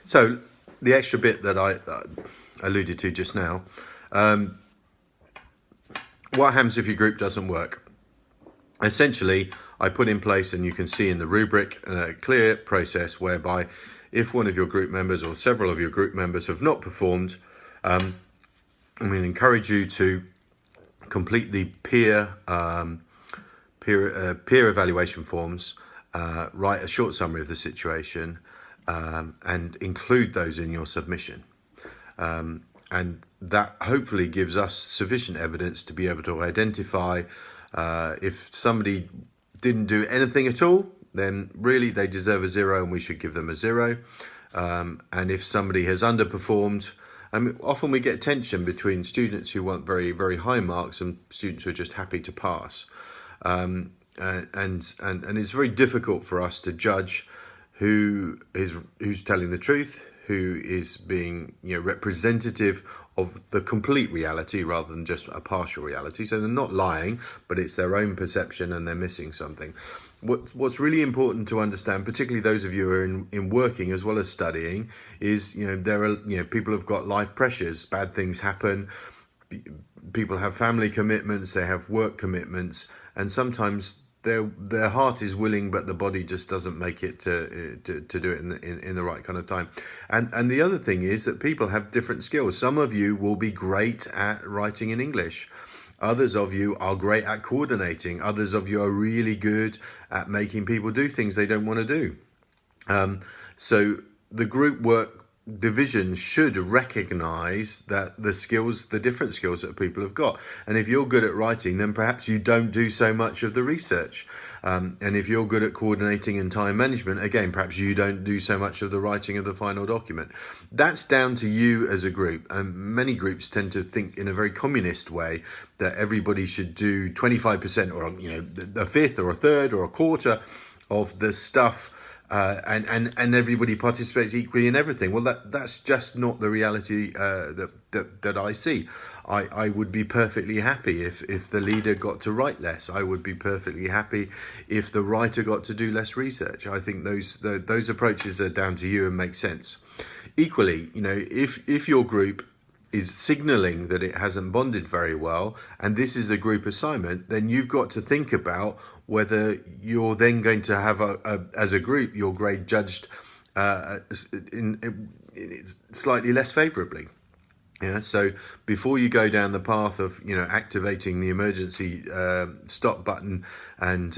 So the extra bit that I alluded to just now, what happens if your group doesn't work? Essentially, I put in place, and you can see in the rubric, a clear process whereby if one of your group members or several of your group members have not performed, I'm going to encourage you to complete the peer evaluation forms, write a short summary of the situation, and include those in your submission. And that hopefully gives us sufficient evidence to be able to identify if somebody didn't do anything at all, then really they deserve a 0 and we should give them a 0. And if somebody has underperformed, often we get tension between students who want very, very high marks and students who are just happy to pass. And it's very difficult for us to judge who's telling the truth, who is being representative of the complete reality rather than just a partial reality. So they're not lying, but it's their own perception and they're missing something. What's really important to understand, particularly those of you who are in working as well as studying, is there are people have got life pressures, bad things happen, people have family commitments, they have work commitments, and sometimes their heart is willing, but the body just doesn't make it to do it in the right kind of time. And the other thing is that people have different skills. Some of you will be great at writing in English. Others of you are great at coordinating. Others of you are really good at making people do things they don't want to do. So the group work division should recognize that the different skills that people have got. And if you're good at writing, then perhaps you don't do so much of the research. And if you're good at coordinating and time management, again, perhaps you don't do so much of the writing of the final document. That's down to you as a group. And many groups tend to think in a very communist way that everybody should do 25% or a fifth or a third or a quarter of the stuff. And everybody participates equally in everything. Well, that's just not the reality that I see. I would be perfectly happy if the leader got to write less. I would be perfectly happy if the writer got to do less research. I think those approaches are down to you and make sense. Equally, if your group is signaling that it hasn't bonded very well, and this is a group assignment, then you've got to think about whether you're then going to have as a group your grade judged in slightly less favourably. So before you go down the path of activating the emergency stop button and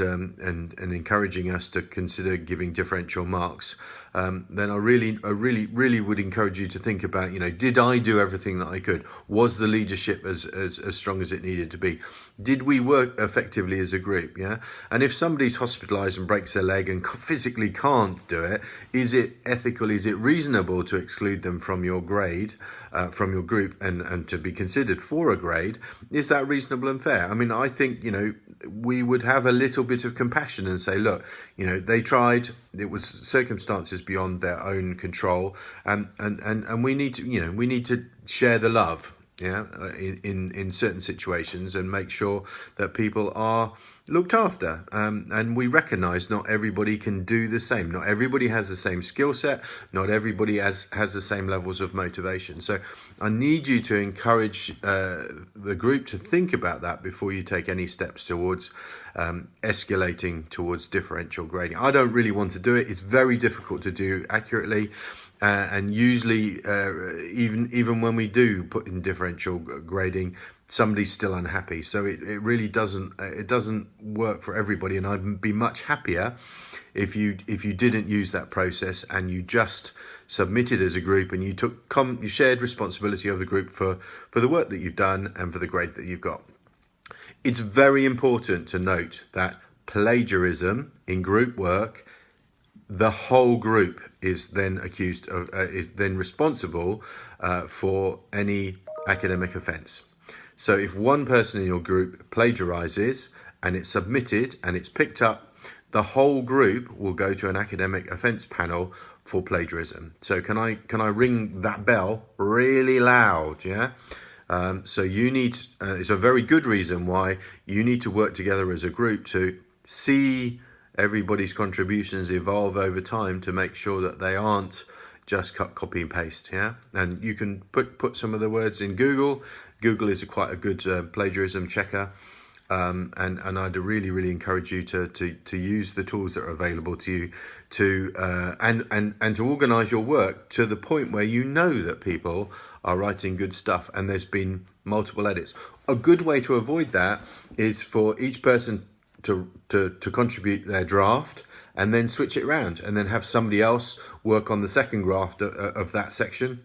encouraging us to consider giving differential marks, then I really would encourage you to think about did I do everything that I could? Was the leadership as strong as it needed to be? Did we work effectively as a group? And if somebody's hospitalized and breaks their leg and physically can't do it, is it ethical, is it reasonable to exclude them from your grade, from your group, and to be considered for a grade? Is that reasonable and fair? I mean, I think we would have a little bit of compassion and say, look, they tried, it was circumstances beyond their own control, and we need to share the love in certain situations and make sure that people are looked after, and we recognize not everybody can do the same. Not everybody has the same skill set. Not everybody has the same levels of motivation. So I need you to encourage the group to think about that before you take any steps towards escalating towards differential grading. I don't really want to do it. It's very difficult to do accurately. And usually, even when we do put in differential grading, somebody's still unhappy. So it really doesn't work for everybody. And I'd be much happier if you didn't use that process and you just submitted as a group and you shared responsibility of the group for the work that you've done and for the grade that you've got. It's very important to note that plagiarism in group work, the whole group is then responsible for any academic offence. So if one person in your group plagiarizes and it's submitted and it's picked up, the whole group will go to an academic offence panel for plagiarism. So can I ring that bell really loud? So you need, it's a very good reason why you need to work together as a group to see everybody's contributions evolve over time to make sure that they aren't just cut, copy and paste. Yeah, and you can put some of the words in Google. Google is quite a good plagiarism checker. And I'd really encourage you to use the tools that are available to you and to organize your work to the point where you know that people are writing good stuff and there's been multiple edits. A good way to avoid that is for each person to contribute their draft and then switch it around and then have somebody else work on the second draft of that section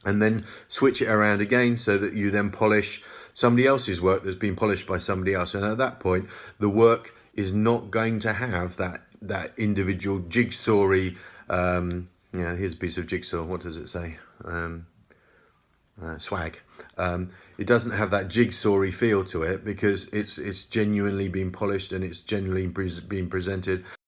and then switch it around again so that you then polish somebody else's work that's been polished by somebody else. And at that point, the work is not going to have that individual jigsaw-y, here's a piece of jigsaw, what does it say? Swag. It doesn't have that jigsaw-y feel to it because it's genuinely been polished and it's genuinely being presented